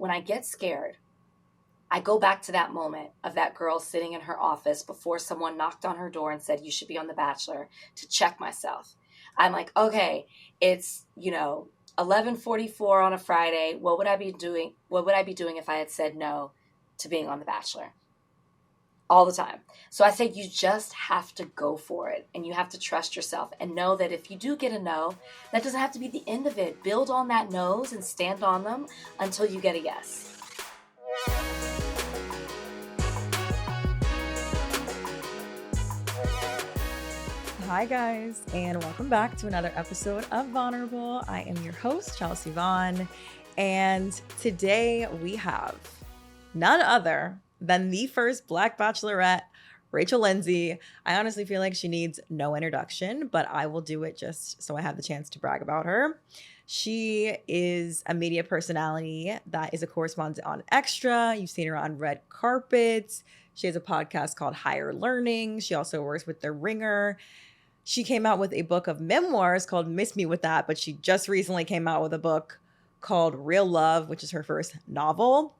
when I get scared, I go back to that moment of that girl sitting in her office before someone knocked on her door and said, you should be on The Bachelor, to check myself. I'm like, okay, it's, 11:44 on a Friday. What would I be doing? What would I be doing if I had said no to being on The Bachelor? All the time. So I think you just have to go for it, and you have to trust yourself and know that if you do get a no, that doesn't have to be the end of it. Build on that no's and stand on them until you get a yes. Hi guys, and welcome back to another episode of Vulnerable. I am your host, Chelsea Vaughn, and today we have none other than the first Black Bachelorette, Rachel Lindsay. I honestly feel like she needs no introduction, but I will do it just so I have the chance to brag about her. She is a media personality that is a correspondent on Extra. You've seen her on red carpets. She has a podcast called Higher Learning. She also works with The Ringer. She came out with a book of memoirs called Miss Me With That, but she just recently came out with a book called Real Love, which is her first novel.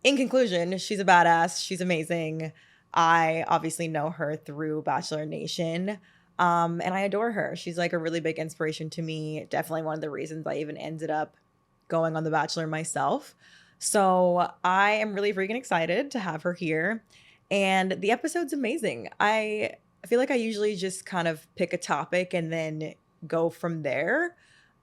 In conclusion, she's a badass. She's amazing. I obviously know her through Bachelor Nation, and I adore her. She's like a really big inspiration to me. Definitely one of the reasons I even ended up going on The Bachelor myself. So I am really freaking excited to have her here. And the episode's amazing. I feel like I usually just kind of pick a topic and then go from there.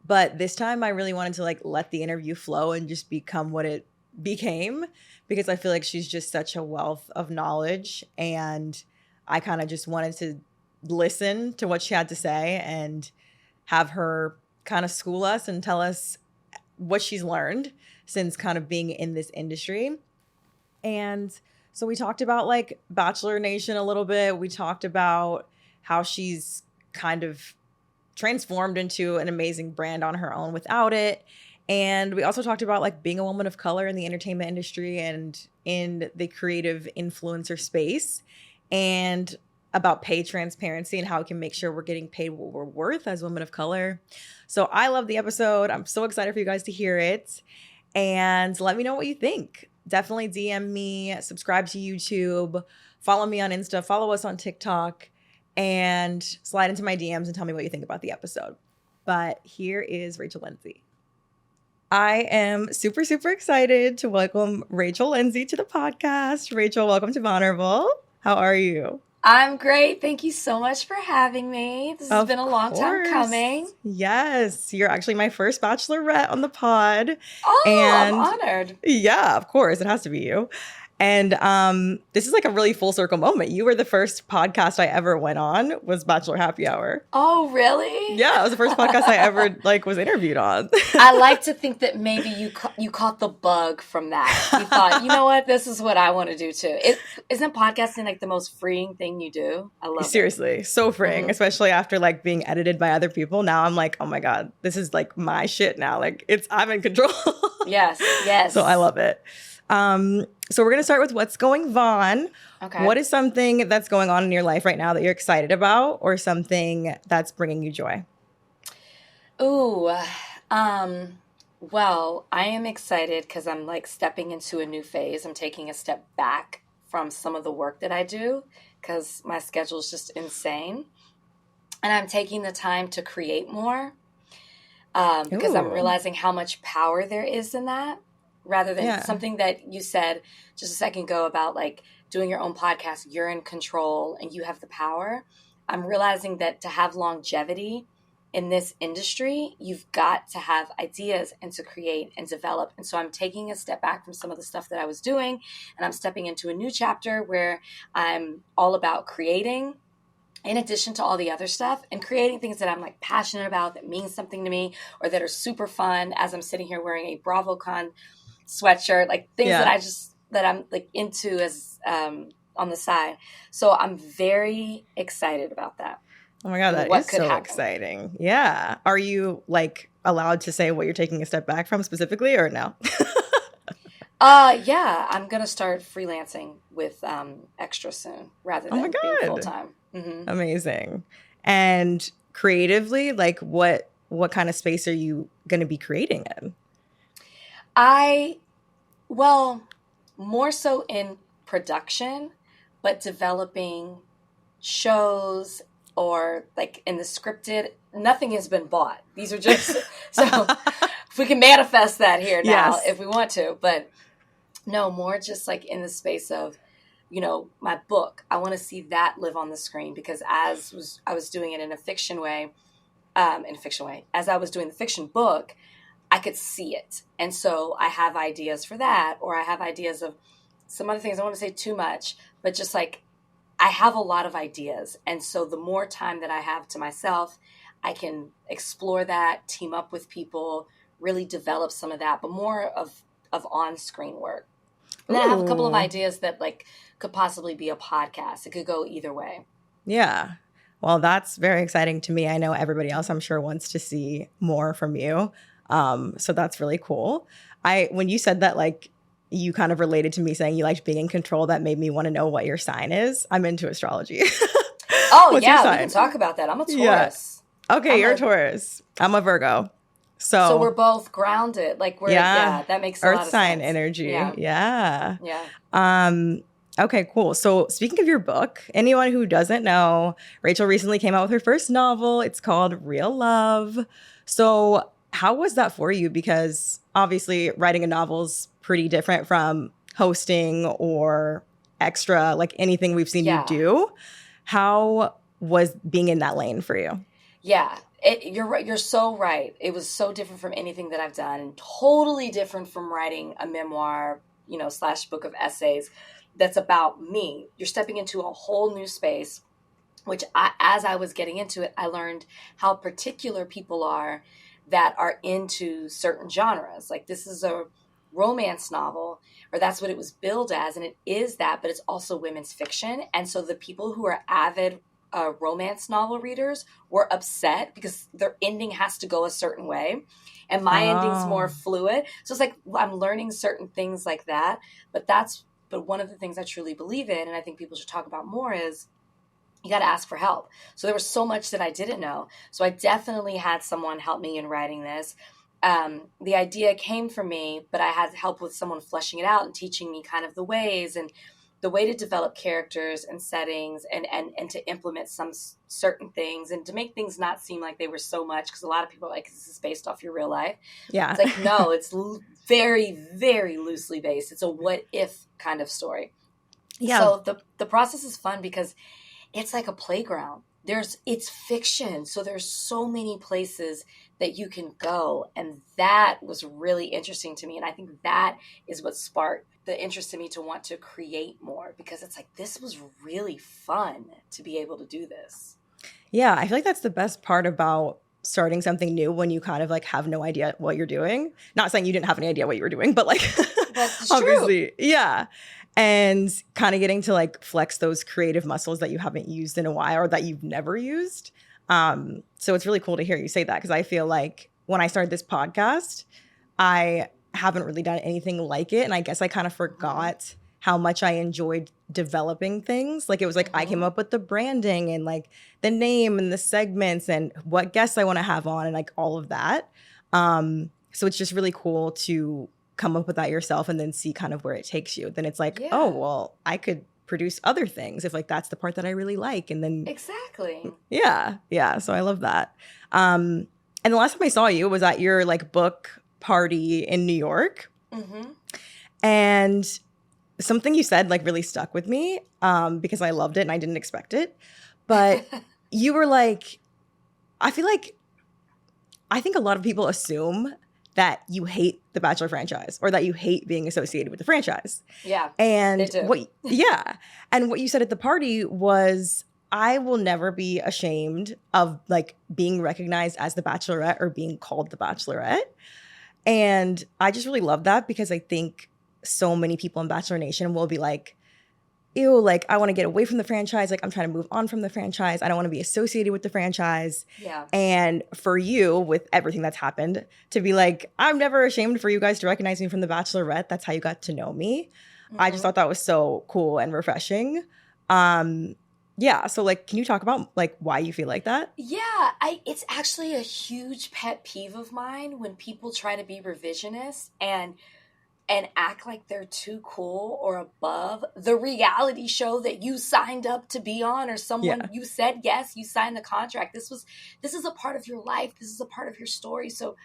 But this time I really wanted to let the interview flow and just become what it became, because I feel like she's just such a wealth of knowledge, and I kind of just wanted to listen to what she had to say and have her kind of school us and tell us what she's learned since kind of being in this industry. And so we talked about Bachelor Nation a little bit. We talked about how she's kind of transformed into an amazing brand on her own without it. And we also talked about being a woman of color in the entertainment industry and in the creative influencer space, and about pay transparency and how we can make sure we're getting paid what we're worth as women of color. So I love the episode. I'm so excited for you guys to hear it. And let me know what you think. Definitely DM me, subscribe to YouTube, follow me on Insta, follow us on TikTok, and slide into my DMs and tell me what you think about the episode. But here is Rachel Lindsay. I am super, super excited to welcome Rachel Lindsay to the podcast. Rachel, welcome to Vulnerable. How are you? I'm great. Thank you so much for having me. This has been a long time coming. Yes. You're actually my first Bachelorette on the pod. Oh, and I'm honored. Yeah, of course. It has to be you. And this is a really full circle moment. You were the first podcast I ever went on, was Bachelor Happy Hour. Oh, really? Yeah, it was the first podcast I ever was interviewed on. I like to think that maybe you caught the bug from that. You thought, you know what, this is what I want to do too. Isn't podcasting the most freeing thing you do? I love it. Seriously, so freeing, especially after being edited by other people. Now I'm oh my God, this is my shit now. I'm in control. Yes. So I love it. So we're going to start with what's going Vaughn. Okay. What is something that's going on in your life right now that you're excited about, or something that's bringing you joy? Ooh, well, I am excited because I'm stepping into a new phase. I'm taking a step back from some of the work that I do because my schedule is just insane. And I'm taking the time to create more because I'm realizing how much power there is in that. Rather than something that you said just a second ago about doing your own podcast, you're in control and you have the power. I'm realizing that to have longevity in this industry, you've got to have ideas and to create and develop. And so I'm taking a step back from some of the stuff that I was doing, and I'm stepping into a new chapter where I'm all about creating in addition to all the other stuff, and creating things that I'm passionate about, that mean something to me, or that are super fun as I'm sitting here wearing a BravoCon sweatshirt, things that I'm into as on the side. So I'm very excited about that. Oh my God, that is so exciting. Yeah. Are you allowed to say what you're taking a step back from specifically, or no? Yeah, I'm going to start freelancing with Extra soon rather than being full-time. Mm-hmm. Amazing. And creatively, what kind of space are you going to be creating in? Well, more so in production, but developing shows or like in the scripted, nothing has been bought. These are just, so if we can manifest that here now, Yes. if we want to, but no, more just like in the space of, my book. I want to see that live on the screen because I was doing it in a fiction way, as I was doing the fiction book, I could see it. And so I have ideas for that, or I have ideas of some other things. I don't want to say too much, but just like I have a lot of ideas. And so the more time that I have to myself, I can explore that, team up with people, really develop some of that, but more of on-screen work. And then I have a couple of ideas that like could possibly be a podcast. It could go either way. Yeah. Well, that's very exciting to me. I know everybody else, I'm sure, wants to see more from you. So that's really cool. When you said that, like, you kind of related to me saying you liked being in control, that made me want to know what your sign is. I'm into astrology. Oh, What's yeah, your sign? we can talk about that. I'm a Taurus. Yeah. Okay, you're a Taurus. I'm a Virgo. So we're both grounded. Like that makes a lot of sense. Earth sign energy. Yeah. Yeah. Okay, cool. So speaking of your book, anyone who doesn't know, Rachel recently came out with her first novel. It's called Real Love. So how was that for you? Because obviously writing a novel is pretty different from hosting or extra, like anything we've seen you do. How was being in that lane for you? Yeah, you're right. You're so right. It was so different from anything that I've done, and totally different from writing a memoir, / book of essays that's about me. You're stepping into a whole new space, which as I was getting into it, I learned how particular people are that are into certain genres. Like this is a romance novel, or that's what it was billed as, and it is that, but it's also women's fiction. And so the people who are avid romance novel readers were upset because their ending has to go a certain way. And my ending's more fluid. So it's like I'm learning certain things like that. But one of the things I truly believe in, and I think people should talk about more, is you got to ask for help. So there was so much that I didn't know. So I definitely had someone help me in writing this. The idea came from me, but I had help with someone fleshing it out and teaching me kind of the ways and the way to develop characters and settings and to implement some certain things and to make things not seem like they were so much, because a lot of people are like, this is based off your real life. Yeah. It's like, no, it's very, very loosely based. It's a what if kind of story. Yeah. So the process is fun because it's like a playground. It's fiction. So there's so many places that you can go. And that was really interesting to me. And I think that is what sparked the interest in me to want to create more, because it's like, this was really fun to be able to do this. Yeah. I feel like that's the best part about starting something new, when you kind of like have no idea what you're doing. Not saying you didn't have any idea what you were doing, but like, that's obviously, true. Yeah. And kind of getting to like flex those creative muscles that you haven't used in a while or that you've never used. So it's really cool to hear you say that, because I feel like when I started this podcast, I haven't really done anything like it. And I guess I kind of forgot how much I enjoyed developing things. Like it was like I came up with the branding and like the name and the segments and what guests I want to have on and like all of that. So it's just really cool to come up with that yourself and then see kind of where it takes you. Then it's like, oh, well, I could produce other things if like that's the part that I really like. And then exactly. Yeah. So I love that. And the last time I saw you was at your like book party in New York. And something you said like really stuck with me because I loved it and I didn't expect it. But you were like, I think a lot of people assume that you hate the Bachelor franchise or that you hate being associated with the franchise. Yeah, and they do. And what you said at the party was, I will never be ashamed of like being recognized as the Bachelorette or being called the Bachelorette. And I just really love that, because I think so many people in Bachelor Nation will be like, ew, like I want to get away from the franchise. Like I'm trying to move on from the franchise. I don't want to be associated with the franchise. Yeah. And for you, with everything that's happened, to be like, I'm never ashamed for you guys to recognize me from the Bachelorette. That's how you got to know me. I just thought that was so cool and refreshing. Yeah. So like, can you talk about like why you feel like that? Yeah, it's actually a huge pet peeve of mine when people try to be revisionist and act like they're too cool or above the reality show that you signed up to be on, or someone Yeah. you said yes, you signed the contract. This is a part of your life. This is a part of your story. So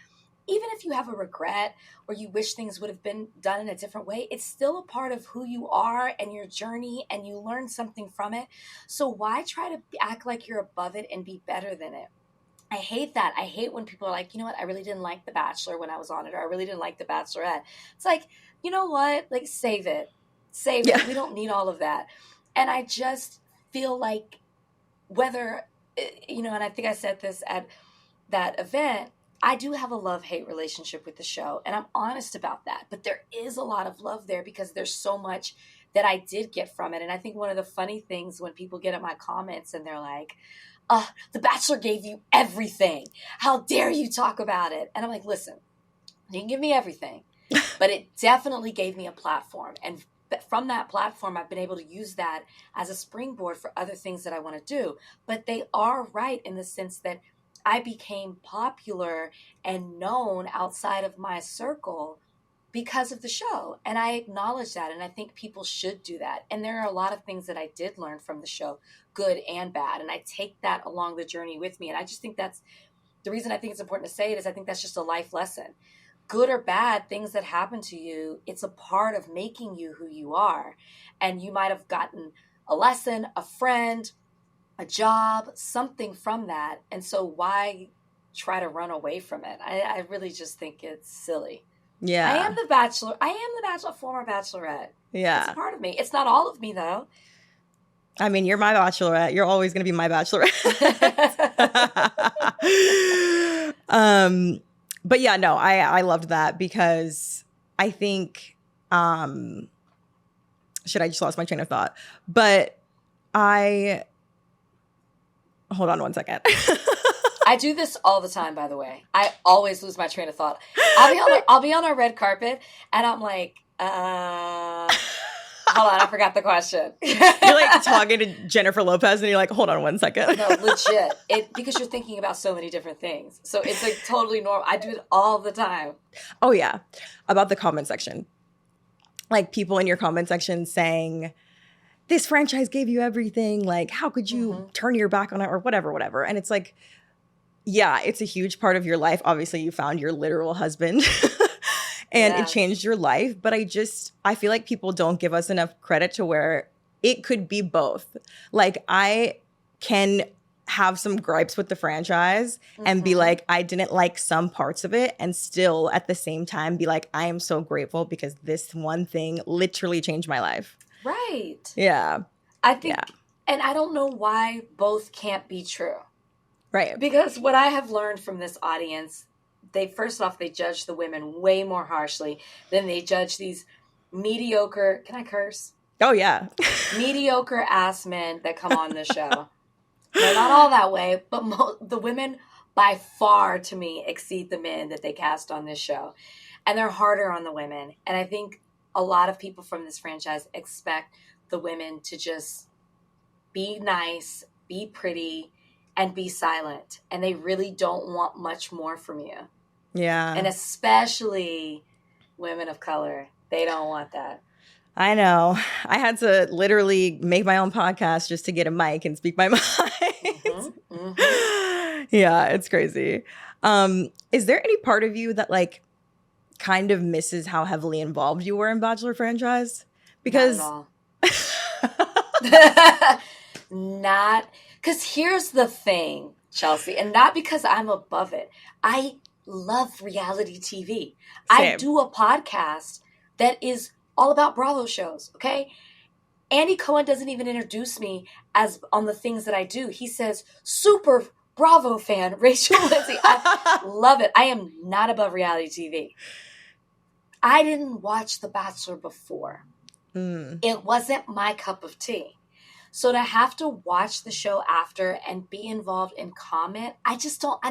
even if you have a regret or you wish things would have been done in a different way, it's still a part of who you are and your journey, and you learn something from it. So why try to act like you're above it and be better than it? I hate that. I hate when people are like, you know what, I really didn't like The Bachelor when I was on it, or I really didn't like The Bachelorette. It's like, you know what? Like, save it. Save Yeah. it. We don't need all of that. And I just feel like whether, and I think I said this at that event, I do have a love-hate relationship with the show, and I'm honest about that. But there is a lot of love there because there's so much that I did get from it. And I think one of the funny things when people get at my comments and they're like, The Bachelor gave you everything. How dare you talk about it? And I'm like, listen, you didn't give me everything, but it definitely gave me a platform. And from that platform, I've been able to use that as a springboard for other things that I want to do. But they are right in the sense that I became popular and known outside of my circle because of the show. And I acknowledge that. And I think people should do that. And there are a lot of things that I did learn from the show, good and bad. And I take that along the journey with me. And I just think that's the reason I think it's important to say it is I think that's just a life lesson. Good or bad, things that happen to you, it's a part of making you who you are. And you might have gotten a lesson, a friend, a job, something from that. And so why try to run away from it? I really just think it's silly. Yeah. I am the Bachelor. I am the Bachelor, former Bachelorette. Yeah. It's a part of me. It's not all of me, though. I mean, you're my Bachelorette. You're always going to be my Bachelorette. But yeah, no, I loved that because I think, shit, I just lost my train of thought. But hold on one second. I do this all the time, by the way. I always lose my train of thought. I'll be on a red carpet, and I'm like, hold on, I forgot the question. You're like talking to Jennifer Lopez, and you're like, hold on one second. No, legit. Because you're thinking about so many different things. So it's like totally normal. I do it all the time. Oh, yeah. About the comment section. Like people in your comment section saying, this franchise gave you everything. Like, how could you turn your back on it or whatever. And it's like, yeah, it's a huge part of your life. Obviously, you found your literal husband and it changed your life. But I feel like people don't give us enough credit to where it could be both. Like, I can have some gripes with the franchise and be like, I didn't like some parts of it, and still at the same time be like, I am so grateful because this one thing literally changed my life. Right. Yeah. I think, and I don't know why both can't be true. Right. Because what I have learned from this audience, they judge the women way more harshly than they judge these mediocre, can I curse? Oh, yeah. Mediocre ass men that come on the show. They're not all that way, but the women by far, to me, exceed the men that they cast on this show. And they're harder on the women. And I think a lot of people from this franchise expect the women to just be nice, be pretty, and be silent. And they really don't want much more from you. Yeah. And especially women of color. They don't want that. I know. I had to literally make my own podcast just to get a mic and speak my mind. Yeah, it's crazy. Is there any part of you that like kind of misses how heavily involved you were in Bachelor franchise? Because not at all. Not because here's the thing, Chelsea, and not because I'm above it. I love reality TV. Same. I do a podcast that is all about Bravo shows, okay? Andy Cohen doesn't even introduce me as on the things that I do. He says, super Bravo fan, Rachel Lindsay. I love it. I am not above reality TV. I didn't watch The Bachelor before. It wasn't my cup of tea. So to have to watch the show after and be involved in comment, I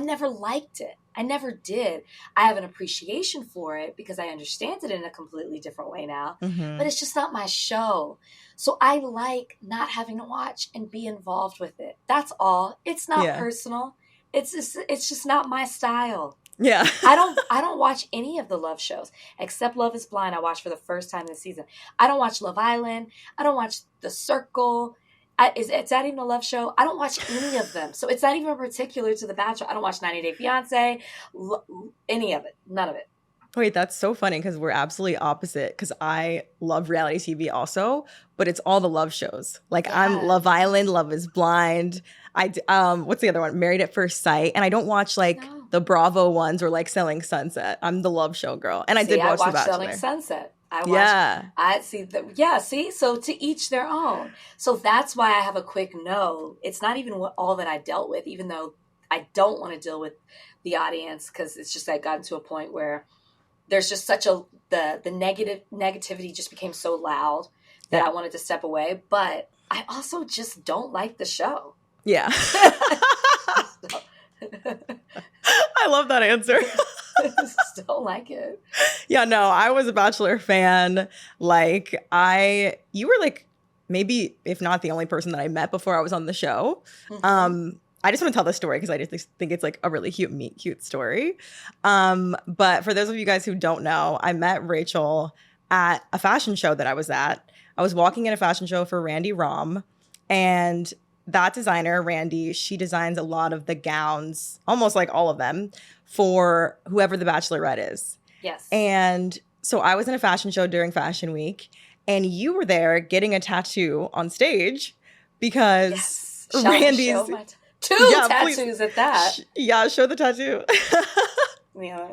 never liked it. I never did. I have an appreciation for it because I understand it in a completely different way now, but it's just not my show. So I like not having to watch and be involved with it. That's all. It's not personal. It's just not my style. Yeah. I don't watch any of the love shows except Love is Blind. I watched for the first time this season. I don't watch Love Island. I don't watch The Circle. It's not even a love show. I don't watch any of them. So it's not even particular to The Bachelor. I don't watch 90 Day Fiance, any of it. None of it. Wait, that's so funny because we're absolutely opposite because I love reality TV also, but it's all the love shows. Like I'm Love Island, Love is Blind. What's the other one? Married at First Sight. And I don't watch the Bravo ones or like Selling Sunset. I'm the love show girl. And I did watch The Bachelor. Selling Sunset. So to each their own. So that's why I have a quick no. It's not even all that I dealt with, even though I don't want to deal with the audience because it's just I've gotten to a point where there's just such the negativity just became so loud that I wanted to step away. But I also just don't like the show. Yeah. I love that answer. I just don't like it. Yeah, no, I was a Bachelor fan. Like you were like maybe if not the only person that I met before I was on the show. I just want to tell this story because I just think it's like a really cute story. But for those of you guys who don't know, I met Rachel at a fashion show that I was at. I was walking in a fashion show for Randy Rom, and that designer, Randy, she designs a lot of the gowns, almost like all of them, for whoever the Bachelorette is. Yes. And so I was in a fashion show during Fashion Week, and you were there getting a tattoo on stage because Randy's... tattoos please. At that. Yeah, show the tattoo. Yeah.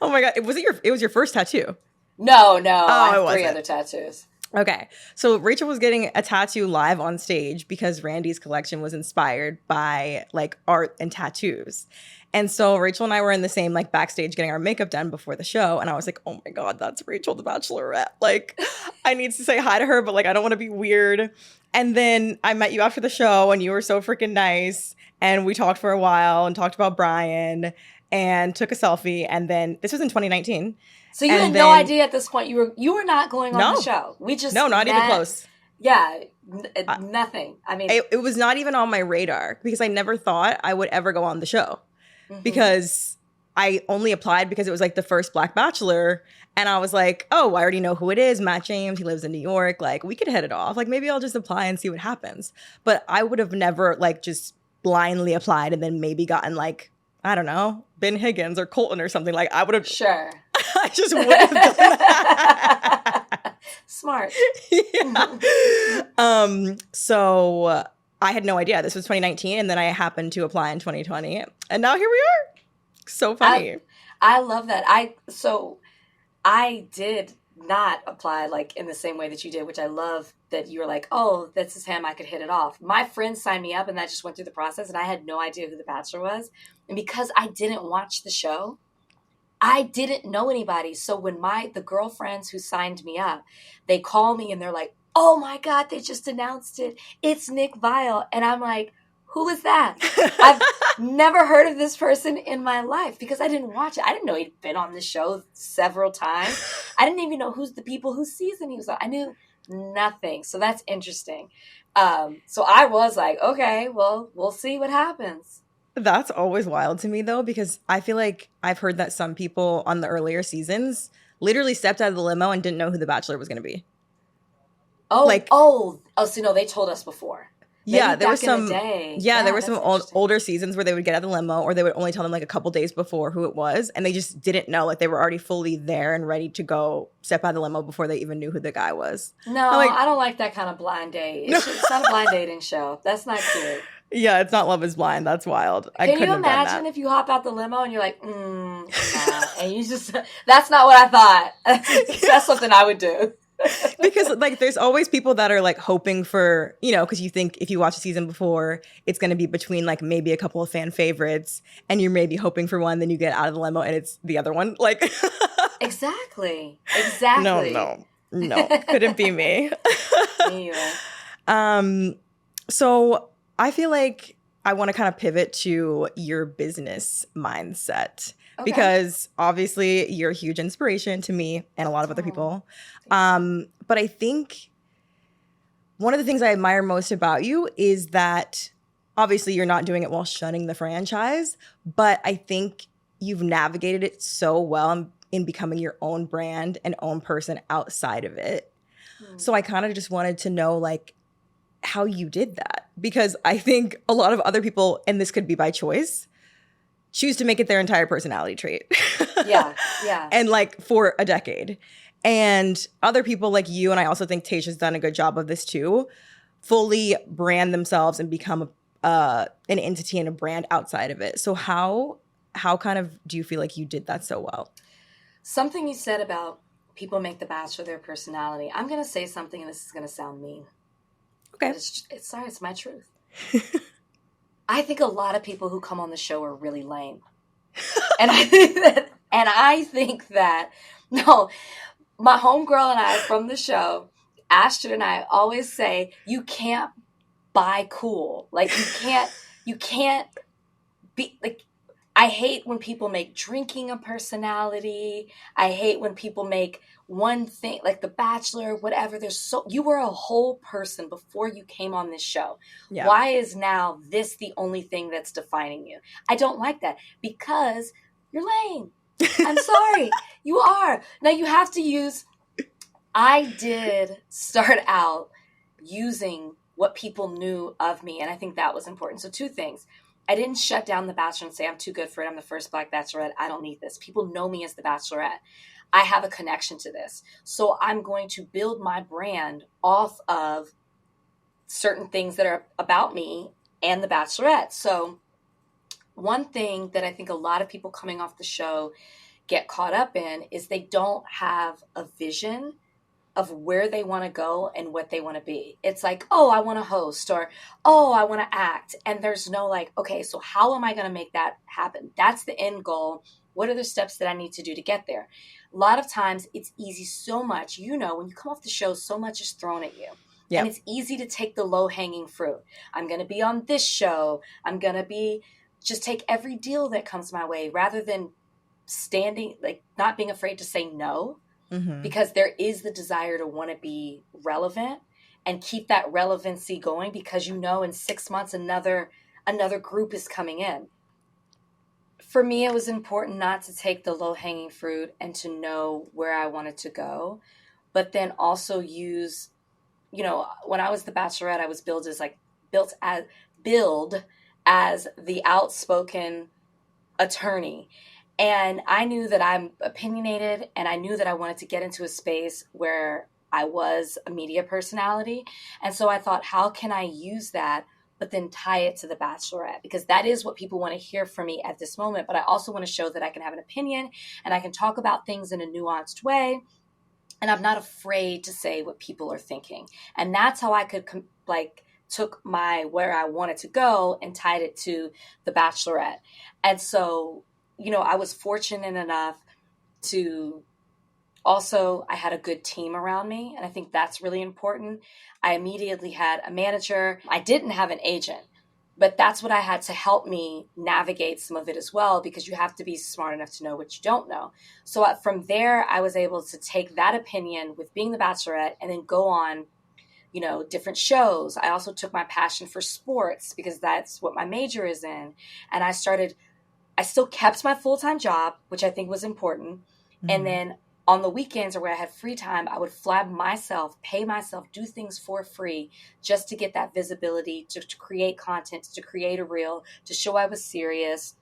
Oh my God. It was your first tattoo? No. I have 3 other tattoos. Okay. So Rachel was getting a tattoo live on stage because Randy's collection was inspired by like art and tattoos. And so Rachel and I were in the same like backstage getting our makeup done before the show. And I was like, oh my God, that's Rachel the Bachelorette. Like I need to say hi to her, but like I don't want to be weird. And then I met you after the show and you were so freaking nice. And we talked for a while and talked about Brian and took a selfie. And then this was in 2019. So you had no idea at this point you were not going on the show. We just not even close. Yeah, nothing. I mean, it was not even on my radar because I never thought I would ever go on the show because I only applied because it was like the first Black Bachelor. And I was like, oh, I already know who it is. Matt James, he lives in New York. Like we could hit it off. Like maybe I'll just apply and see what happens. But I would have never like just blindly applied and then maybe gotten like, I don't know, Ben Higgins or Colton or something. Like I would have. Sure. I just would have done that. Smart. Yeah. So I had no idea. This was 2019, and then I happened to apply in 2020, and now here we are. So funny. I love that. I did not apply like in the same way that you did, which I love that you were like, oh, this is him. I could hit it off. My friends signed me up, and that just went through the process, and I had no idea who the Bachelor was, and because I didn't watch the show, I didn't know anybody. So when the girlfriends who signed me up, they call me and they're like, oh my God, they just announced it. It's Nick Viall. And I'm like, who is that? I've never heard of this person in my life because I didn't watch it. I didn't know he'd been on the show several times. I didn't even know who's the people whose season he was on. I knew nothing. So that's interesting. So I was like, okay, well, we'll see what happens. That's always wild to me, though, because I feel like I've heard that some people on the earlier seasons literally stepped out of the limo and didn't know who the Bachelor was going to be. So no, they told us before. Maybe there was some. There were some older seasons where they would get out of the limo, or they would only tell them like a couple days before who it was, and they just didn't know. Like they were already fully there and ready to go step out of the limo before they even knew who the guy was. No, I don't like that kind of blind date. It's not a blind dating show. That's not cute. Yeah, it's not Love is Blind. That's wild. Can you imagine if you hop out the limo and you're like, nah, and you just, that's not what I thought. That's something I would do. Because like there's always people that are like hoping for, because you think if you watch a season before, it's going to be between like maybe a couple of fan favorites and you're maybe hoping for one, then you get out of the limo and it's the other one. Like Exactly. No. Couldn't be me. Me either. So I feel like I want to kind of pivot to your business mindset Okay. because obviously you're a huge inspiration to me and a lot of other people. But I think one of the things I admire most about you is that obviously you're not doing it while shunning the franchise, but I think you've navigated it so well in becoming your own brand and own person outside of it. So I kind of just wanted to know, like, how you did that, because I think a lot of other people, and this could be by choice, choose to make it their entire personality trait. Yeah. And like for a decade. And other people like you, and I also think Tasha's done a good job of this too, fully brand themselves and become an entity and a brand outside of it. So how kind of do you feel like you did that so well? Something you said about people make the Bachelor their personality. I'm going to say something, and this is going to sound mean. Okay. It's my truth. I think a lot of people who come on the show are really lame. And I think that, no, my homegirl and I from the show, Ashton and I always say, you can't buy cool. Like, you can't be, like, I hate when people make drinking a personality. I hate when people make one thing, like The Bachelor, whatever. You were a whole person before you came on this show. Yeah. Why is now this the only thing that's defining you? I don't like that, because you're lame. I'm sorry. You are. Now you have to use, I did start out using what people knew of me, and I think that was important. So 2 things. I didn't shut down The Bachelor and say, I'm too good for it. I'm the first Black Bachelorette. I don't need this. People know me as The Bachelorette. I have a connection to this. So I'm going to build my brand off of certain things that are about me and The Bachelorette. So one thing that I think a lot of people coming off the show get caught up in is they don't have a vision of where they want to go and what they want to be. It's like, oh, I want to host, or, oh, I want to act. And there's no like, okay, so how am I going to make that happen? That's the end goal. What are the steps that I need to do to get there? A lot of times it's easy so much, when you come off the show, so much is thrown at you. Yep. And it's easy to take the low hanging fruit. I'm going to be on this show. I'm going to just take every deal that comes my way, rather than not being afraid to say no. Mm-hmm. Because there is the desire to want to be relevant and keep that relevancy going, because in 6 months another group is coming in. For me, it was important not to take the low-hanging fruit and to know where I wanted to go, but then also use, when I was the Bachelorette, I was billed as the outspoken attorney. And I knew that I'm opinionated, and I knew that I wanted to get into a space where I was a media personality. And so I thought, how can I use that, but then tie it to the Bachelorette? Because that is what people want to hear from me at this moment. But I also want to show that I can have an opinion and I can talk about things in a nuanced way. And I'm not afraid to say what people are thinking. And that's how I could took where I wanted to go and tied it to the Bachelorette. And so, I was fortunate enough to also, I had a good team around me. And I think that's really important. I immediately had a manager. I didn't have an agent, but that's what I had to help me navigate some of it as well, because you have to be smart enough to know what you don't know. So from there, I was able to take that opinion with being the Bachelorette and then go on, different shows. I also took my passion for sports, because that's what my major is in. And I still kept my full-time job, which I think was important. Mm-hmm. And then on the weekends, or where I had free time, I would fly myself, pay myself, do things for free, just to get that visibility, to create content, to create a reel, to show I was serious,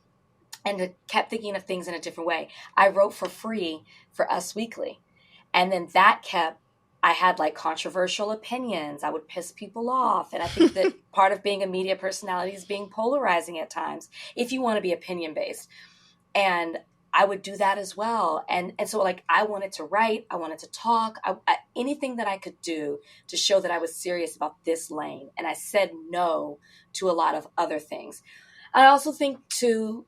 and to kept thinking of things in a different way. I wrote for free for Us Weekly. And then I had controversial opinions. I would piss people off. And I think that part of being a media personality is being polarizing at times, if you want to be opinion based. And I would do that as well. And so I wanted to write, I wanted to talk, anything that I could do to show that I was serious about this lane. And I said no to a lot of other things. I also think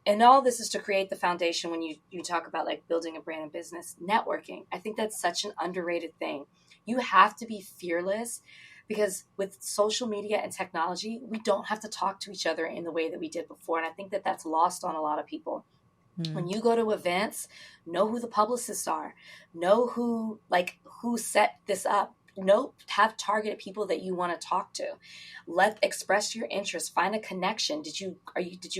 and all this is to create the foundation when you talk about building a brand and business, networking. I think that's such an underrated thing. You have to be fearless, because with social media and technology, we don't have to talk to each other in the way that we did before. And I think that that's lost on a lot of people. When you go to events, know who the publicists are, know who set this up, have targeted people that you want to talk to. Express your interest, find a connection. Did you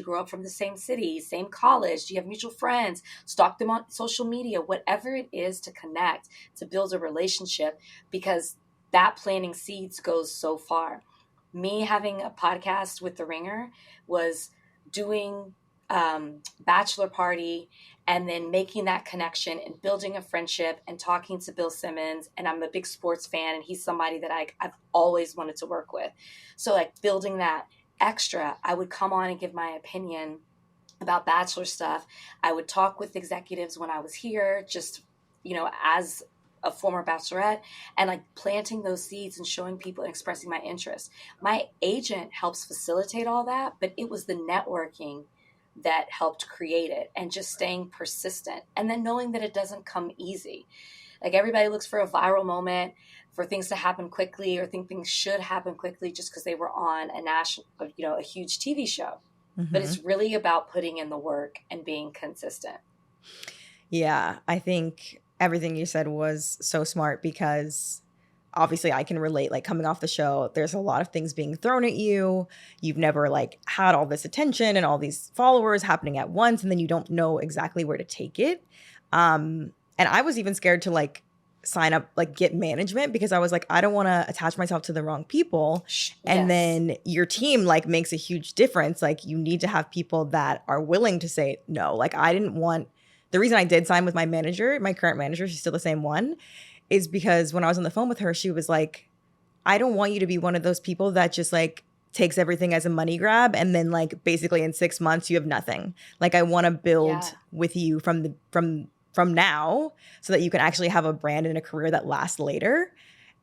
grow up from the same city, same college? Do you have mutual friends? Stalk them on social media, whatever it is to connect, to build a relationship, because that planting seeds goes so far. Me having a podcast with The Ringer was doing bachelor party and then making that connection and building a friendship and talking to Bill Simmons. And I'm a big sports fan, and he's somebody that I've always wanted to work with. So like building that extra, I would come on and give my opinion about Bachelor stuff. I would talk with executives when I was here, just, as a former Bachelorette, and like planting those seeds and showing people and expressing my interest. My agent helps facilitate all that, but it was the networking that helped create it, and just staying persistent, and then knowing that it doesn't come easy. Like everybody looks for a viral moment, for things to happen quickly, or think things should happen quickly just because they were on a huge TV show. Mm-hmm. But it's really about putting in the work and being consistent. Yeah, I think everything you said was so smart, because obviously I can relate, like coming off the show, there's a lot of things being thrown at you. You've never like had all this attention and all these followers happening at once, and then you don't know exactly where to take it. And I was even scared to like sign up, like get management, because I was like, I don't want to attach myself to the wrong people. And then your team like makes a huge difference. Like you need to have people that are willing to say no. Like the reason I did sign with my manager, my current manager, she's still the same one, is because when I was on the phone with her, she was like, I don't want you to be one of those people that just like takes everything as a money grab, and then like basically in 6 months you have nothing. Like I want to build with you from now, so that you can actually have a brand and a career that lasts later.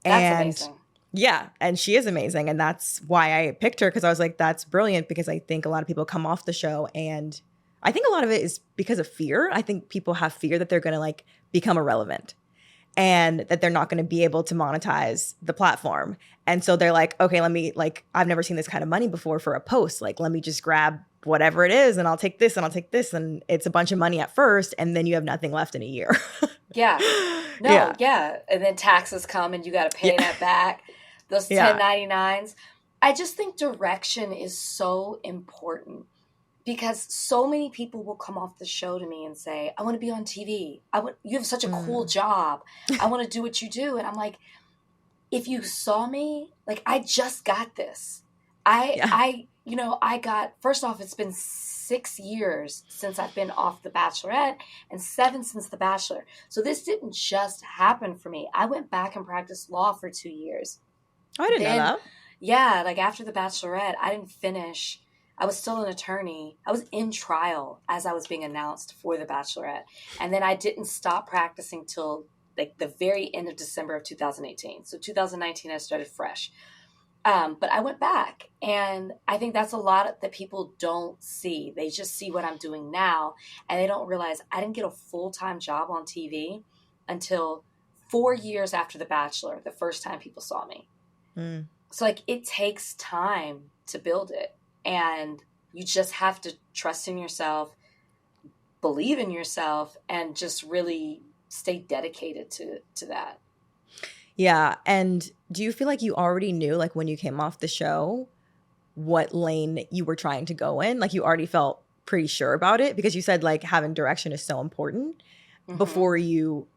That's amazing. Yeah, and she is amazing, and that's why I picked her, because I was like, that's brilliant, because I think a lot of people come off the show, and I think a lot of it is because of fear. I think people have fear that they're going to like become irrelevant, and that they're not going to be able to monetize the platform. And so they're like, okay, I've never seen this kind of money before for a post. Like, let me just grab whatever it is, and I'll take this and I'll take this. And it's a bunch of money at first, and then you have nothing left in a year. Yeah. And then taxes come and you got to pay that back. Those 1099s. I just think direction is so important, because so many people will come off the show to me and say, I want to be on TV. You have such a cool job. I want to do what you do. And I'm like, if you saw me, like, I just got this. First off, it's been 6 years since I've been off The Bachelorette, and 7 since The Bachelor. So this didn't just happen for me. I went back and practiced law for 2 years. Oh, I didn't know that. Yeah, like after The Bachelorette, I didn't finish. I was still an attorney. I was in trial as I was being announced for The Bachelorette. And then I didn't stop practicing till like the very end of December of 2018. So 2019, I started fresh. But I went back, and I think that's a lot that people don't see. They just see what I'm doing now, and they don't realize I didn't get a full-time job on TV until 4 years after The Bachelor, the first time people saw me. So like it takes time to build it. And you just have to trust in yourself, believe in yourself, and just really stay dedicated to that. Yeah. And do you feel like you already knew, like when you came off the show, what lane you were trying to go in? Like you already felt pretty sure about it, because you said like having direction is so important before you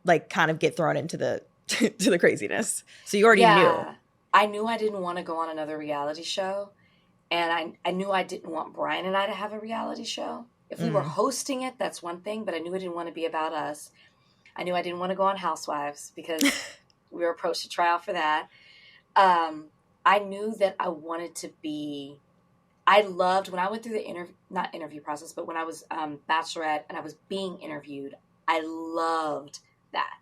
like kind of get thrown into the to the craziness. So you already knew. I knew I didn't want to go on another reality show. And I knew I didn't want Brian and I to have a reality show. If we were hosting it, that's one thing, but I knew I didn't want to be about us. I knew I didn't want to go on Housewives, because we were approached to try out for that. I knew that I wanted to be, I loved when I went through the not interview process, but when I was Bachelorette and I was being interviewed, I loved that.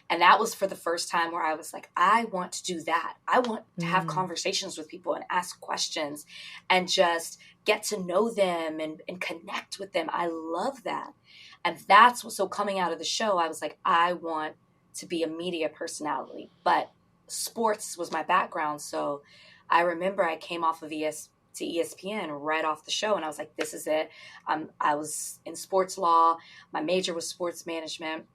And that was for the first time where I was like, I want to do that. I want to have conversations with people and ask questions and just get to know them and connect with them. I love that. And so coming out of the show, I was like, I want to be a media personality, but sports was my background. So I remember I came off of to ESPN right off the show, and I was like, this is it. I was in sports law. My major was sports management.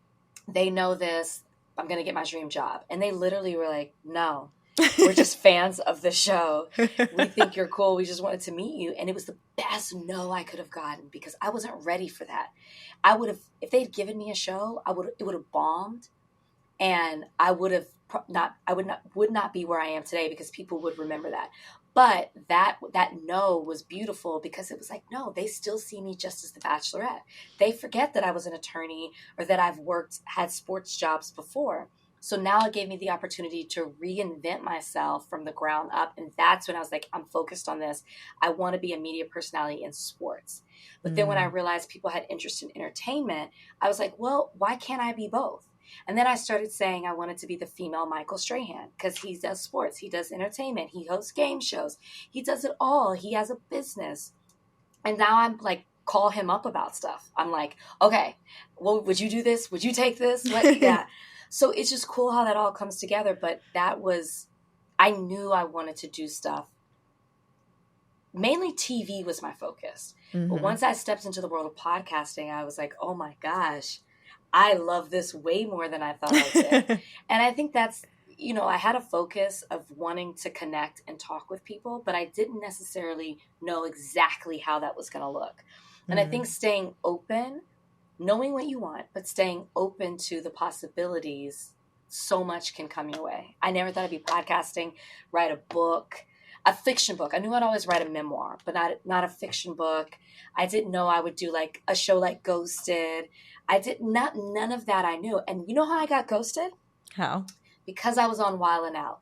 They know this. I'm going to get my dream job. And they literally were like, no, we're just fans of the show. We think you're cool. We just wanted to meet you. And it was the best no I could have gotten because I wasn't ready for that. I would have, if they'd given me a show, it would have bombed, and I would not be where I am today because people would remember that. But that no was beautiful because it was like, no, they still see me just as the Bachelorette. They forget that I was an attorney or that I've had sports jobs before. So now it gave me the opportunity to reinvent myself from the ground up. And that's when I was like, I'm focused on this. I want to be a media personality in sports. But then when I realized people had interest in entertainment, I was like, well, why can't I be both? And then I started saying I wanted to be the female Michael Strahan because he does sports, he does entertainment, he hosts game shows, he does it all. He has a business. And now I'm like, call him up about stuff. I'm like, okay, well, would you do this? Would you take this? Yeah. So it's just cool how that all comes together. But I knew I wanted to do stuff. Mainly TV was my focus. Mm-hmm. But once I stepped into the world of podcasting, I was like, oh my gosh, I love this way more than I thought I did. And I think that's, I had a focus of wanting to connect and talk with people, but I didn't necessarily know exactly how that was going to look. And I think staying open, knowing what you want, but staying open to the possibilities, so much can come your way. I never thought I'd be podcasting, write a book, a fiction book. I knew I'd always write a memoir, but not a fiction book. I didn't know I would do like a show like Ghosted. None of that I knew. And you know how I got ghosted? How? Because I was on Wild 'N Out.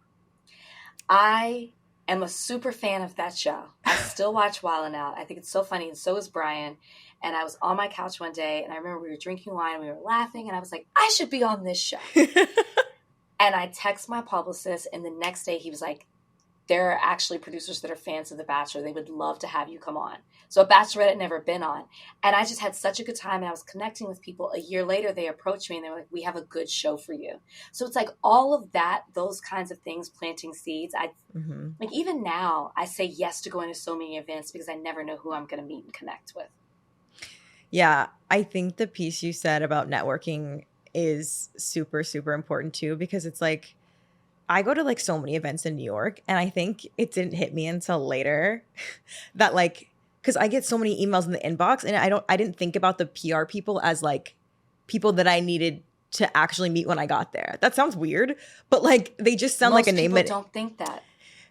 I am a super fan of that show. I still watch Wild 'N Out. I think it's so funny, and so is Brian. And I was on my couch one day, and I remember we were drinking wine, we were laughing, and I was like, I should be on this show. And I text my publicist, and the next day he was like, there are actually producers that are fans of The Bachelor. They would love to have you come on. So a Bachelorette had never been on. And I just had such a good time, and I was connecting with people. A year later, they approached me, and they were like, we have a good show for you. So it's like all of that, those kinds of things, planting seeds. Like even now, I say yes to going to so many events because I never know who I'm going to meet and connect with. Yeah, I think the piece you said about networking is super, super important too, because it's like, I go to like so many events in New York, and I think it didn't hit me until later that like, because I get so many emails in the inbox, and I didn't think about the PR people as like people that I needed to actually meet when I got there. That sounds weird, but like they just sound like a name. Most people don't think that.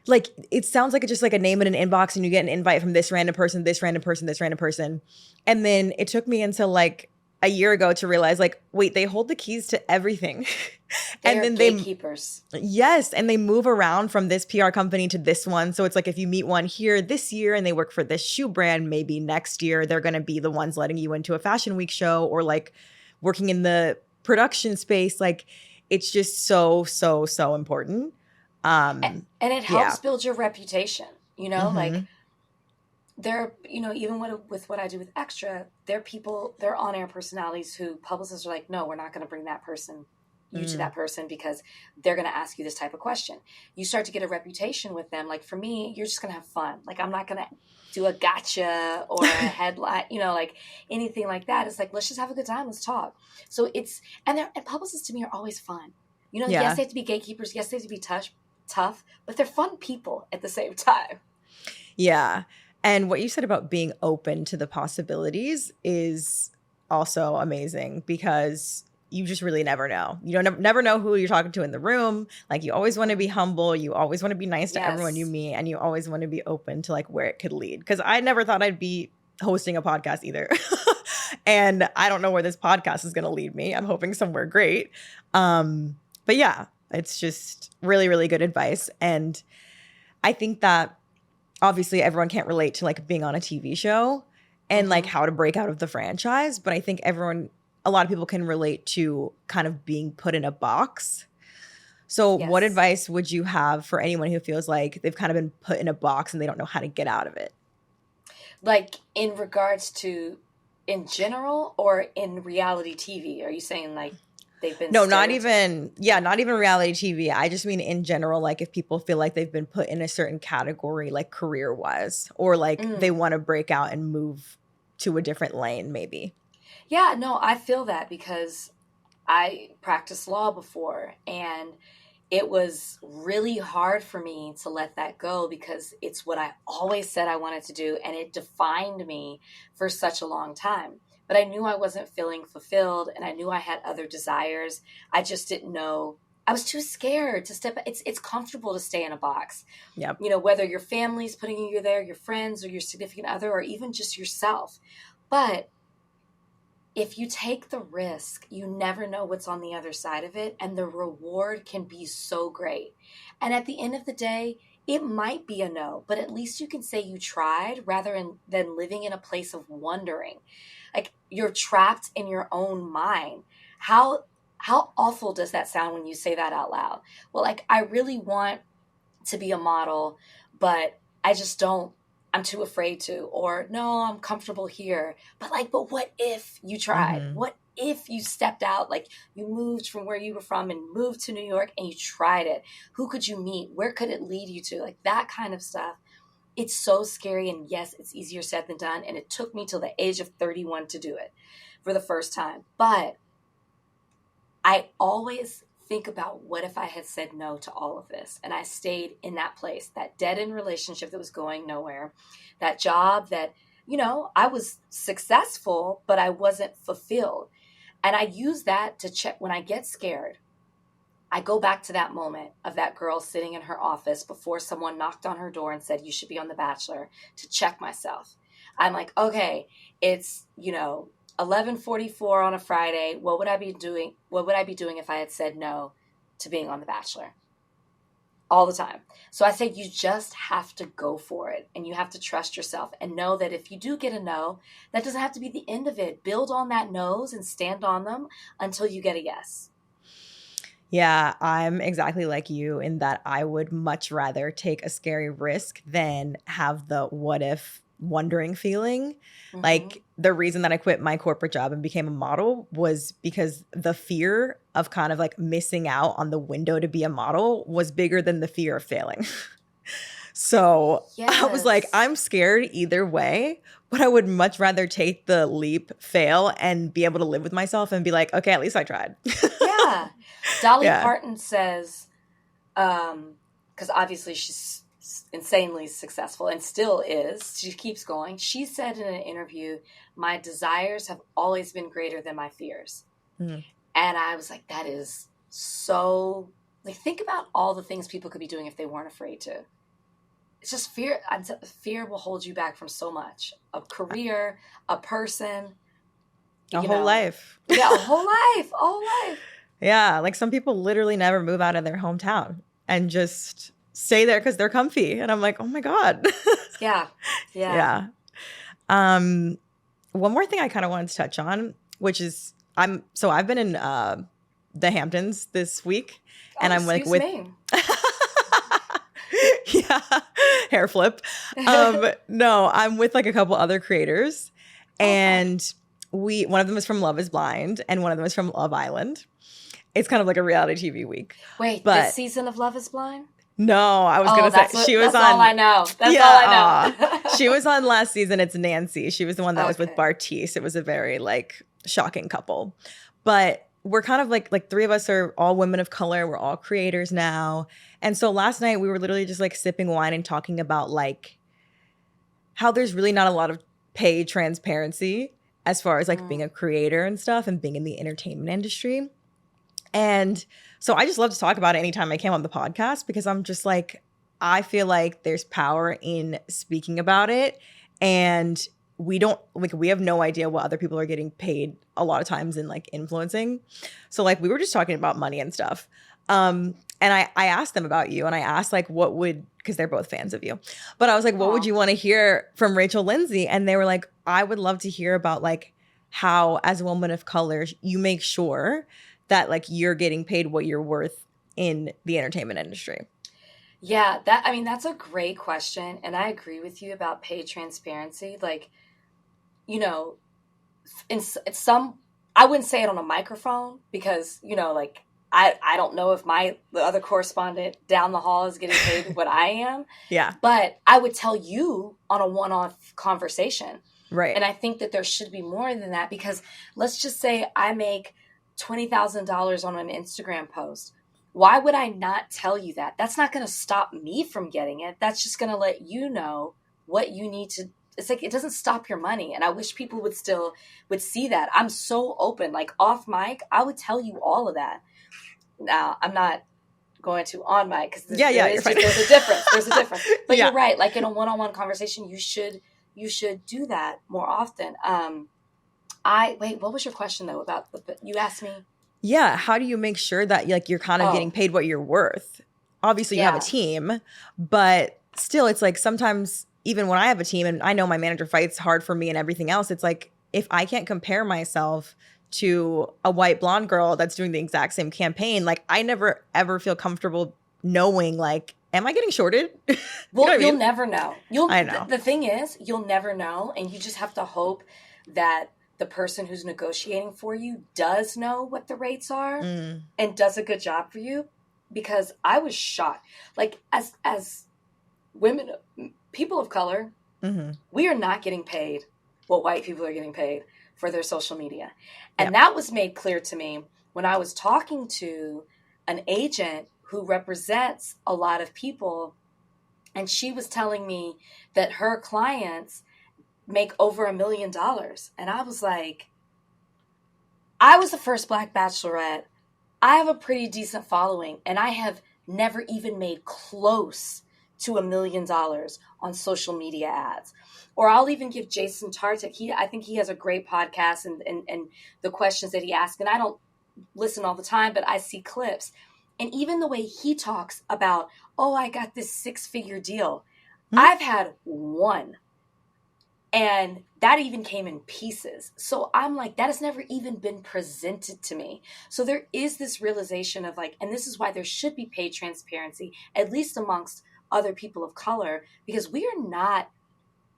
Like it sounds like it's just like a name in an inbox, and you get an invite from this random person, this random person, this random person. And then it took me until like a year ago to realize like, wait, they hold the keys to everything. And then gatekeepers. Yes. And they move around from this PR company to this one. So it's like if you meet one here this year and they work for this shoe brand, maybe next year they're going to be the ones letting you into a fashion week show or like working in the production space. Like it's just so, so, so important. And it helps build your reputation, like there, even with what I do with Extra, they're on-air personalities who publicists are like, no, we're not going to bring you to that person because they're going to ask you this type of question. You start to get a reputation with them. Like for me, you're just going to have fun. Like I'm not going to do a gotcha or a headline, like anything like that. It's like, let's just have a good time. Let's talk. So and publicists to me are always fun. Yes, they have to be gatekeepers. Yes, they have to be tough, but they're fun people at the same time. Yeah. And what you said about being open to the possibilities is also amazing because you just really never know. You don't never know who you're talking to in the room. Like you always want to be humble. You always want to be nice to everyone you meet, and you always want to be open to like where it could lead. Because I never thought I'd be hosting a podcast either. And I don't know where this podcast is going to lead me. I'm hoping somewhere great. But yeah, it's just really, really good advice. And I think that obviously everyone can't relate to like being on a TV show and like how to break out of the franchise. But I think a lot of people can relate to kind of being put in a box. So what advice would you have for anyone who feels like they've kind of been put in a box and they don't know how to get out of it? Like in regards to in general or in reality TV? Are you saying like they've been No, not stereotyped. not even reality TV. I just mean in general, like if people feel like they've been put in a certain category, like career wise, or like they want to break out and move to a different lane, maybe. Yeah, no, I feel that because I practiced law before, and it was really hard for me to let that go because it's what I always said I wanted to do, and it defined me for such a long time. But I knew I wasn't feeling fulfilled, and I knew I had other desires. I just didn't know. I was too scared to step. It's comfortable to stay in a box. Yep. You know, whether your family's putting you there, your friends, or your significant other, or even just yourself. But if you take the risk, you never know what's on the other side of it, and the reward can be so great. And at the end of the day, it might be a no, but at least you can say you tried than living in a place of wondering. Like you're trapped in your own mind. How awful does that sound when you say that out loud? Well, like I really want to be a model, but I just don't. I'm too afraid to, or no, I'm comfortable here. But what if you tried? Mm-hmm. What if you stepped out, like you moved from where you were from and moved to New York and you tried it? Who could you meet? Where could it lead you to? Like that kind of stuff. It's so scary. And yes, it's easier said than done. And it took me till the age of 31 to do it for the first time. But I always think about what if I had said no to all of this and I stayed in that place, that dead end relationship that was going nowhere, that job that, I was successful, but I wasn't fulfilled. And I use that to check when I get scared. I go back to that moment of that girl sitting in her office before someone knocked on her door and said, you should be on The Bachelor, to check myself. I'm like, okay, it's, 11:44 on a Friday. What would I be doing? What would I be doing if I had said no to being on The Bachelor? All the time. So I say you just have to go for it, and you have to trust yourself and know that if you do get a no, that doesn't have to be the end of it. Build on that no's and stand on them until you get a yes. Yeah, I'm exactly like you in that I would much rather take a scary risk than have the what if wondering feeling. Mm-hmm. Like the reason that I quit my corporate job and became a model was because the fear of kind of like missing out on the window to be a model was bigger than the fear of failing. So I was like, I'm scared either way, but I would much rather take the leap, fail, and be able to live with myself and be like, okay, at least I tried. Yeah. Dolly Parton says, because obviously she's insanely successful and still is. She keeps going. She said in an interview, my desires have always been greater than my fears. Mm-hmm. And I was like, that is so, like, think about all the things people could be doing if they weren't afraid to. It's just fear. Fear will hold you back from so much. A career, a person. A whole life. Yeah, a whole life. A whole life. Yeah, like some people literally never move out of their hometown and just stay there because they're comfy. And I'm like, oh my God. Yeah. Yeah. One more thing I kind of wanted to touch on, which is I've been in the Hamptons this week, and I'm like with me. Yeah, hair flip. No, I'm with like a couple other creators, and one of them is from Love is Blind, and one of them is from Love Island. It's kind of like a reality TV week. Wait, this season of Love is Blind? No, I was going to say she was on. That's all I know. That's all I know. She was on last season. It's Nancy. She was the one that was with Bartice. It was a very like shocking couple. But we're kind of like three of us are all women of color. We're all creators now. And so last night we were literally just like sipping wine and talking about like how there's really not a lot of pay transparency as far as like being a creator and stuff and being in the entertainment industry. And so I just love to talk about it anytime I came on the podcast because I'm just like, I feel like there's power in speaking about it. And we have no idea what other people are getting paid a lot of times in like influencing. So like we were just talking about money and stuff. And I asked them about you and I asked like because they're both fans of you. But I was like, what would you want to hear from Rachel Lindsay? And they were like, I would love to hear about like how as a woman of color, you make sure that like you're getting paid what you're worth in the entertainment industry. Yeah, that's a great question. And I agree with you about pay transparency. Like, in some I wouldn't say it on a microphone because, you know, like, I don't know if the other correspondent down the hall is getting paid what I am. Yeah. But I would tell you on a one-off conversation. Right. And I think that there should be more than that, because let's just say I make $20,000 on an Instagram post. Why would I not tell you that? That's not going to stop me from getting it. That's just going to let you know what you need to. It's like, it doesn't stop your money. And I wish people would see that. I'm so open, like off mic, I would tell you all of that. Now, I'm not going to on mic because there's a difference. But you're right. Like in a one-on-one conversation, you should do that more often. What was your question though about you asked me? Yeah. How do you make sure that like you're kind of getting paid what you're worth? Obviously you have a team, but still it's like sometimes even when I have a team and I know my manager fights hard for me and everything else, it's like if I can't compare myself to a white blonde girl that's doing the exact same campaign, like I never ever feel comfortable knowing like, am I getting shorted? Well, you'll never know. I know. The thing is, you'll never know. And you just have to hope that the person who's negotiating for you does know what the rates are and does a good job for you. Because I was shocked. Like as women, people of color, we are not getting paid what white people are getting paid for their social media. And that was made clear to me when I was talking to an agent who represents a lot of people. And she was telling me that her clients make over $1 million. And I was like, I was the first Black Bachelorette. I have a pretty decent following, and I have never even made close to $1 million on social media ads. Or I'll even give Jason Tartik. I think he has a great podcast and the questions that he asks. And I don't listen all the time, but I see clips. And even the way he talks about, oh, I got this 6-figure deal. I've had one. And that even came in pieces. So I'm like, that has never even been presented to me. So there is this realization of like, and this is why there should be paid transparency, at least amongst other people of color, because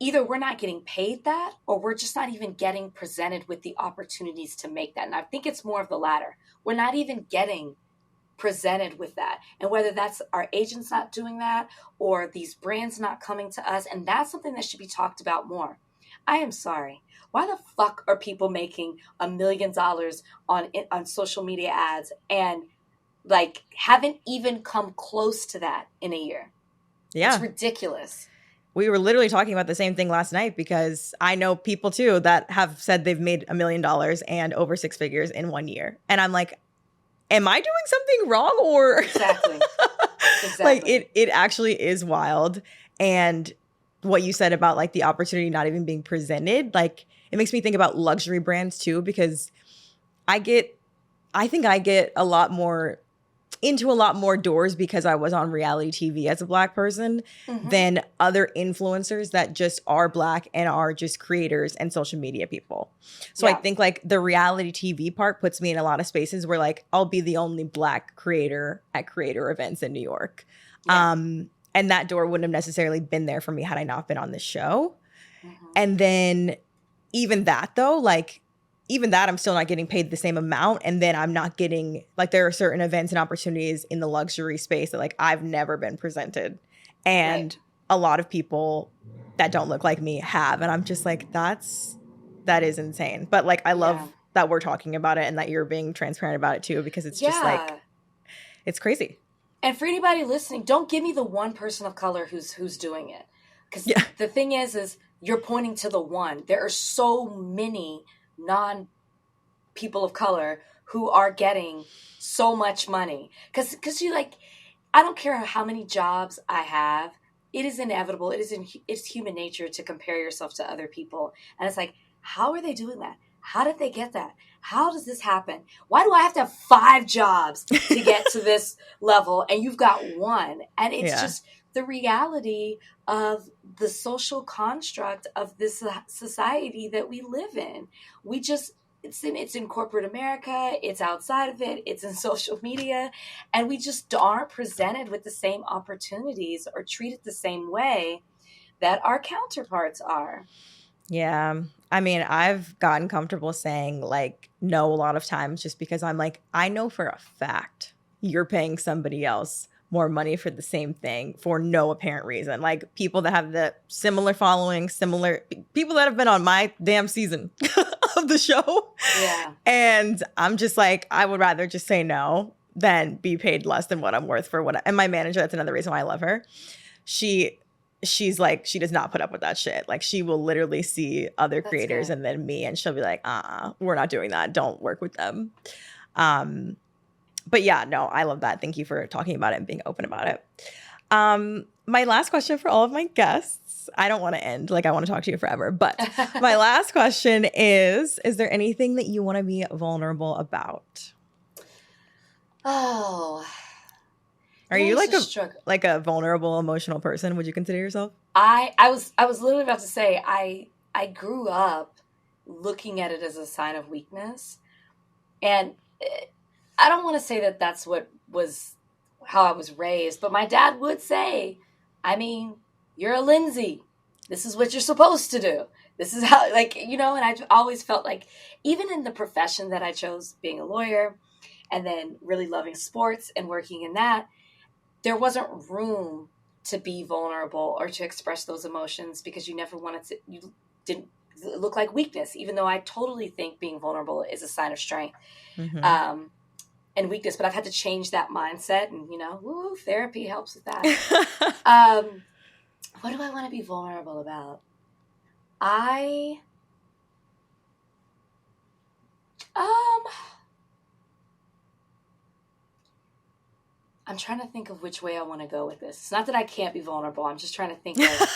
either we're not getting paid that, or we're just not even getting presented with the opportunities to make that. And I think it's more of the latter. We're not even getting presented with that. And whether that's our agents not doing that or these brands not coming to us. And that's something that should be talked about more. I am sorry. Why the fuck are people making $1 million on social media ads and like haven't even come close to that in a year? Yeah. It's ridiculous. We were literally talking about the same thing last night because I know people too that have said they've made $1 million and over 6 figures in 1 year. And I'm like, am I doing something wrong? Or Exactly. Like it actually is wild. And what you said about like the opportunity not even being presented, like it makes me think about luxury brands too, because I think I get a lot more into a lot more doors because I was on reality TV as a Black person than other influencers that just are Black and are just creators and social media people. So I think like the reality TV part puts me in a lot of spaces where like I'll be the only Black creator at creator events in New York. Yeah. And that door wouldn't have necessarily been there for me had I not been on this show. And then even that though, like even that I'm still not getting paid the same amount. And then I'm not getting, like there are certain events and opportunities in the luxury space that like I've never been presented. And a lot of people that don't look like me have. And I'm just like, that is insane. But like, I love that we're talking about it and that you're being transparent about it too, because it's just like, it's crazy. And for anybody listening, don't give me the one person of color who's doing it. Because the thing is you're pointing to the one. There are so many non-people of color who are getting so much money. Because you like, I don't care how many jobs I have. It is inevitable. It's human nature to compare yourself to other people. And it's like, how are they doing that? How did they get that? How does this happen? Why do I have to have 5 jobs to get to this level? And you've got one. And it's just the reality of the social construct of this society that we live in. It's in corporate America, it's outside of it, it's in social media, and we just aren't presented with the same opportunities or treated the same way that our counterparts are. Yeah. I mean, I've gotten comfortable saying like no a lot of times just because I'm like, I know for a fact you're paying somebody else more money for the same thing for no apparent reason. Like people that have the similar following, similar people that have been on my damn season of the show. Yeah. And I'm just like, I would rather just say no than be paid less than what I'm worth for what. And my manager, that's another reason why I love her. She's like, she does not put up with that shit. Like she will literally see other That's creators good. and then me, and she'll be like, we're not doing that. Don't work with them. But yeah, no, I love that. Thank you for talking about it and being open about it. My last question for all of my guests, I don't want to end, like I want to talk to you forever, but my last question is there anything that you want to be vulnerable about? Oh, Are you like a vulnerable, emotional person? Would you consider yourself? I was literally about to say I grew up looking at it as a sign of weakness, and I don't want to say that that's what was how I was raised, but my dad would say, I mean, you're a Lindsay. This is what you're supposed to do. This is how, like, you know, and I always felt like, even in the profession that I chose, being a lawyer, and then really loving sports and working in that, there wasn't room to be vulnerable or to express those emotions because you never wanted to, you didn't look like weakness, even though I totally think being vulnerable is a sign of strength. Mm-hmm. And weakness, but I've had to change that mindset, and you know, therapy helps with that. What do I want to be vulnerable about? I'm trying to think of which way I want to go with this. It's not that I can't be vulnerable. I'm just trying to think of.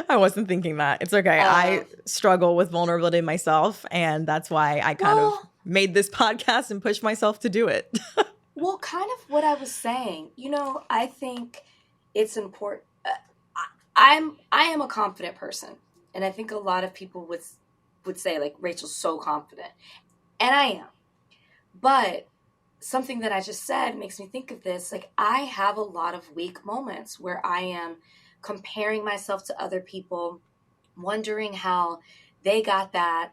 I wasn't thinking that. It's okay. I struggle with vulnerability myself, and that's why I kind of made this podcast and pushed myself to do it. Well, kind of what I was saying. You know, I think it's important. I am a confident person, and I think a lot of people would say like Rachel's so confident, and I am. But something that I just said makes me think of this. Like I have a lot of weak moments where I am comparing myself to other people, wondering how they got that,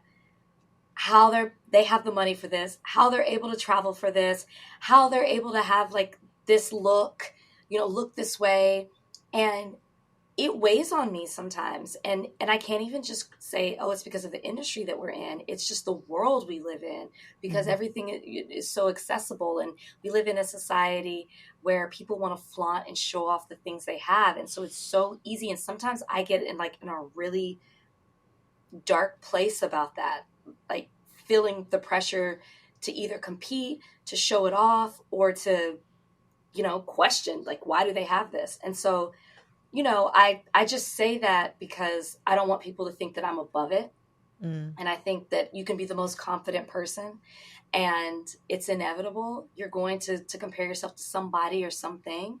how they have the money for this, how they're able to travel for this, how they're able to have like this look, you know, look this way. And it weighs on me sometimes. And I can't even just say, oh, it's because of the industry that we're in. It's just the world we live in, because everything is so accessible. And we live in a society where people want to flaunt and show off the things they have. And so it's so easy. And sometimes I get in a really dark place about that, like feeling the pressure to either compete, to show it off, or to, you know, question, like, why do they have this? And so, you know, I just say that because I don't want people to think that I'm above it. And I think that you can be the most confident person, and it's inevitable. You're going to compare yourself to somebody or something.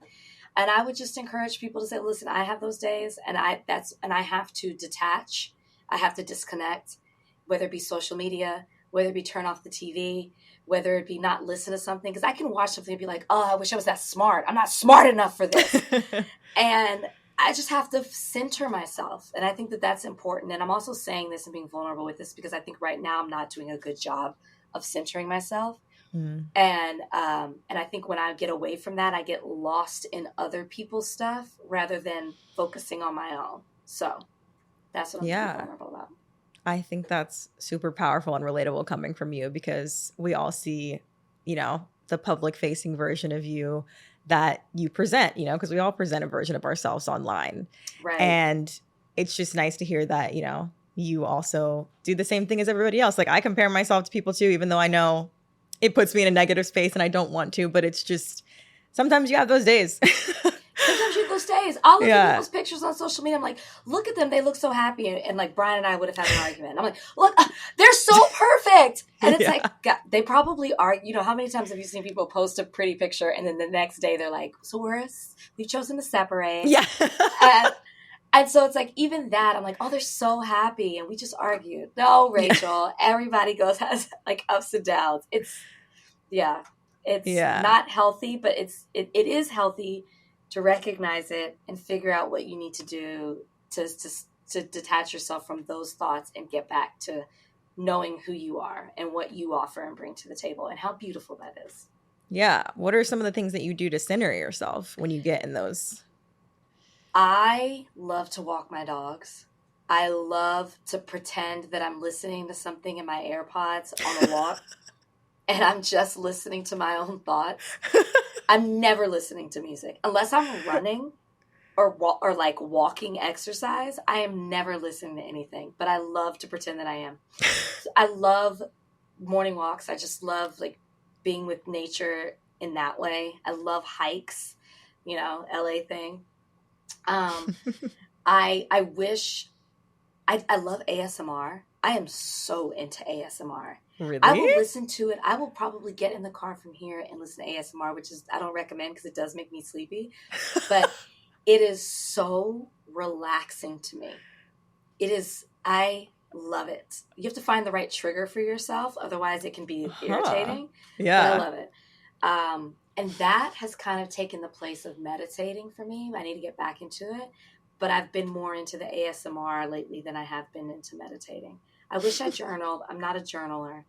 And I would just encourage people to say, listen, I have those days, and I have to detach. I have to disconnect, whether it be social media, whether it be turn off the TV, whether it be not listen to something. Because I can watch something and be like, oh, I wish I was that smart. I'm not smart enough for this. And I just have to center myself. And I think that that's important. And I'm also saying this and being vulnerable with this because I think right now I'm not doing a good job of centering myself. And I think when I get away from that, I get lost in other people's stuff rather than focusing on my own. So that's what I'm being vulnerable about. I think that's super powerful and relatable coming from you, because we all see, you know, the public facing version of you that you present, you know, because we all present a version of ourselves online. Right. And it's just nice to hear that, you know, you also do the same thing as everybody else. Like I compare myself to people too, even though I know it puts me in a negative space and I don't want to, but it's just, sometimes you have those days. Sometimes you have those days. I'll look at people's pictures on social media. I'm like, look at them. They look so happy. And like Brian and I would have had an argument. I'm like, look, they're so perfect. And it's like, God, they probably are. You know, how many times have you seen people post a pretty picture and then the next day they're like, so we've chosen to separate. Yeah. And so it's like, even that, I'm like, oh, they're so happy. And we just argued. No, Rachel, everybody has like ups and downs. It's not healthy, but it is healthy to recognize it and figure out what you need to do to to detach yourself from those thoughts and get back to knowing who you are and what you offer and bring to the table and how beautiful that is. Yeah. What are some of the things that you do to center yourself when you get in those? I love to walk my dogs. I love to pretend that I'm listening to something in my AirPods on a walk and I'm just listening to my own thoughts. I'm never listening to music unless I'm running or like walking exercise. I am never listening to anything, but I love to pretend that I am. So I love morning walks. I just love like being with nature in that way. I love hikes, LA thing. I wish I love ASMR. I am so into ASMR. Really? I will listen to it. I will probably get in the car from here and listen to ASMR, which is I don't recommend because it does make me sleepy. But it is so relaxing to me. It is. I love it. You have to find the right trigger for yourself. Otherwise, it can be irritating. Yeah. But I love it. And that has kind of taken the place of meditating for me. I need to get back into it. But I've been more into the ASMR lately than I have been into meditating. I wish I journaled. I'm not a journaler.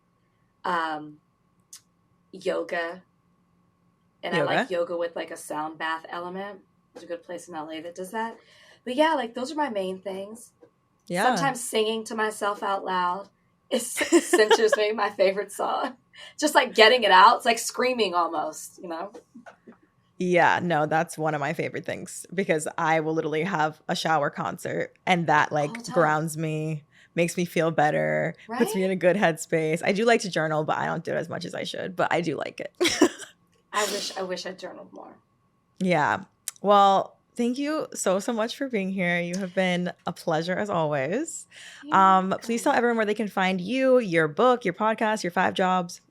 Yoga. And I like yoga with like a sound bath element. There's a good place in LA that does that. But yeah, like those are my main things. Yeah. Sometimes singing to myself out loud. It centers me, my favorite song. Just like getting it out. It's like screaming almost, Yeah, no, that's one of my favorite things because I will literally have a shower concert and that like grounds me, makes me feel better, puts me in a good headspace. I do like to journal, but I don't do it as much as I should, but I do like it. I wish I journaled more. Yeah. Well, thank you so much for being here. You have been a pleasure as always. Please tell everyone where they can find you, your book, your podcast, your 5 jobs.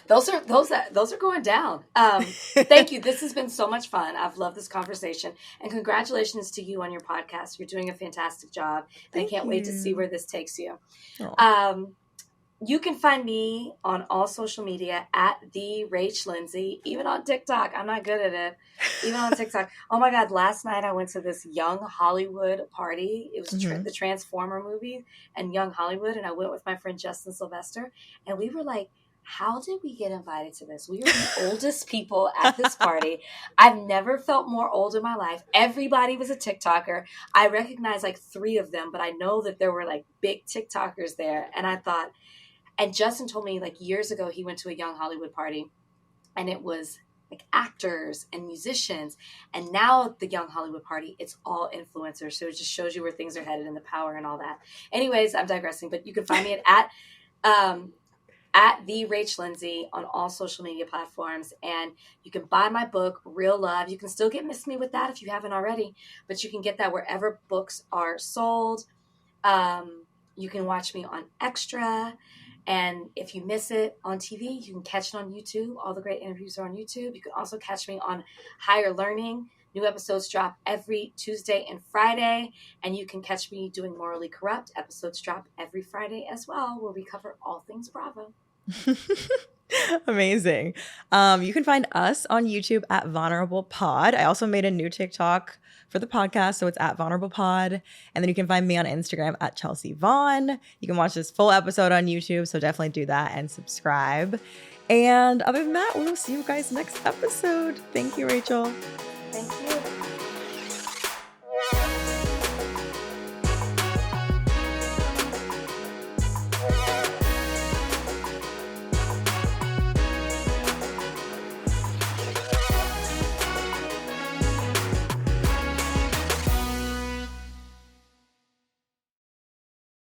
Those are going down. Thank you. This has been so much fun. I've loved this conversation, and congratulations to you on your podcast. You're doing a fantastic job, and I can't wait to see where this takes you. You can find me on all social media at the Rach Lindsay, even on TikTok. I'm not good at it. Even on TikTok. Oh my God. Last night I went to this Young Hollywood party. It was the Transformer movie and Young Hollywood. And I went with my friend Justin Sylvester. And we were like, how did we get invited to this? We were the oldest people at this party. I've never felt more old in my life. Everybody was a TikToker. I recognized like 3 of them, but I know that there were like big TikTokers there. And I thought, and Justin told me like years ago, he went to a Young Hollywood party and it was like actors and musicians. And now the Young Hollywood party, it's all influencers. So it just shows you where things are headed and the power and all that. Anyways, I'm digressing, but you can find me at the Rach Lindsay on all social media platforms. And you can buy my book, Real Love. You can still get Miss Me with that if you haven't already, but you can get that wherever books are sold. You can watch me on Extra. And if you miss it on TV, you can catch it on YouTube. All the great interviews are on YouTube. You can also catch me on Higher Learning. New episodes drop every Tuesday and Friday. And you can catch me doing Morally Corrupt. Episodes drop every Friday as well, where we cover all things Bravo. Amazing. You can find us on YouTube at Vulnerable Pod. I also made a new TikTok for the podcast, so it's at Vulnerable Pod. And then you can find me on Instagram at Chelsea Vaughn. You can watch this full episode on YouTube, so definitely do that and subscribe. And other than that, we will see you guys next episode. Thank you, Rachel. Thank you.